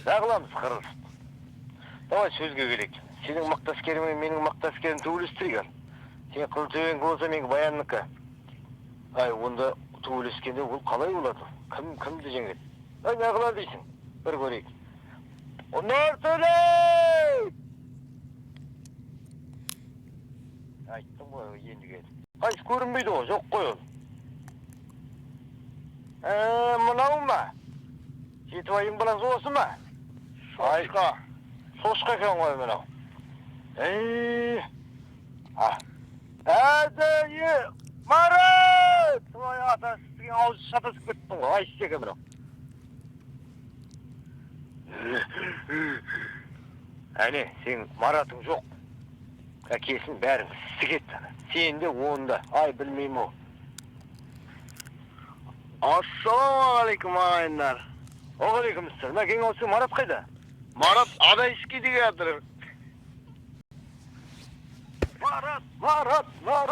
Жағыламыз қырғыз. Давай сөзге келейік. Сенің мақтаскерің мен менің мақтаскерім төбелестірейік. Сен Қылтөбең болса менің Баянныкі. Ай, онда төбелескенде ол қалай болады? Кімді жеңеді? Ай, не қылар дейсің? Бір көрейік. Нұртөле! Айттым ғой, енді келді. Қайсы көрінбейді ғой, жоқ қой ол. Мынау ма? Жетібайдың баласы осы ма? Шошқа. Шошқа екен ғой мынау. Марат! Ой, атасы сізген аузы шатасып кеттің ғой. Ай, істеке мынау. Әне, сен Маратың жоқ. Әкесін бәрін сігет. Сен де онда. Ай, білмеймін ол. Ассалаумағалейкум ағайындар. Оғалейкум сіздер. Мәкең осы Марат қайда? Марат адай ішке деге жатыр. Марат! Ой,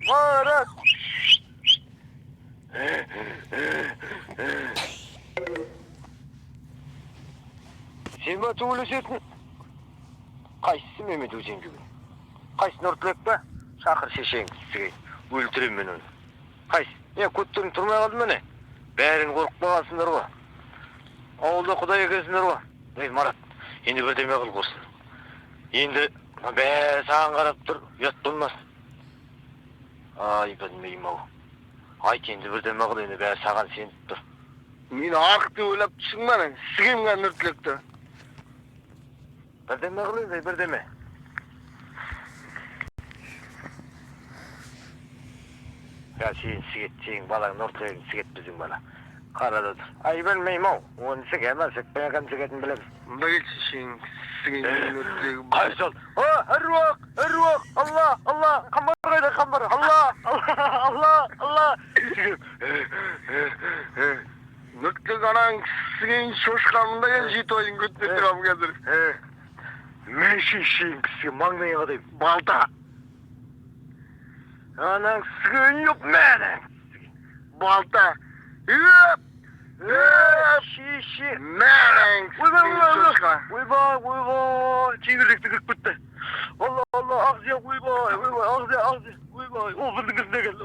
Марат! Сен ба төбелесетін? Қайсысы Мемет өзен жүгін? Қайсы Нұртілек ба? Шақыр шешең сізге. Өлтірем мен оны. Қайсы? Көттерің тұрмай қалды мәне? Бәрін қорқып қаласыңдар ғой. Ауылда құдай екенсіңдер ғой. Ей, Марат, енді бірдеме қыл болсын. Енді бәрі саған қарап тұр, ұят болмас. Ай, білмеймін ау. Айт, енді бірдеме қыл, енді бәрі саған сеніп тұр. Мені ақты ойлап түсің мәне, сігемген Нұртілекті. Бірдеме қыл енді, бірдеме. Ya сен сен балаң Нұртілегін сігет біздің бала. Қарада тұр. Ай, білмеймін ау. Оны сігемін, сікпеген сігетін білеміз. Мұнда келші шең сігемген Нұртілегі. Қайсыл? Әруақ! Алла! Қамбар қайда, қамбар! Алла! Нұртілек анаң сігейін шошқамында ген Жетібайдың көтіне тұрам қазір. Мен шешейін кісіге маңнайын қадайым. Балта. Анаң сігейін жоқ мәнің. Балта. Шеше. Мәнің сігейін шошқа. Ойбай, чеңгірлікті кіріп кетті. Алла, ағзия, ойбай, ағзия. Ол бірдің кізіне келді.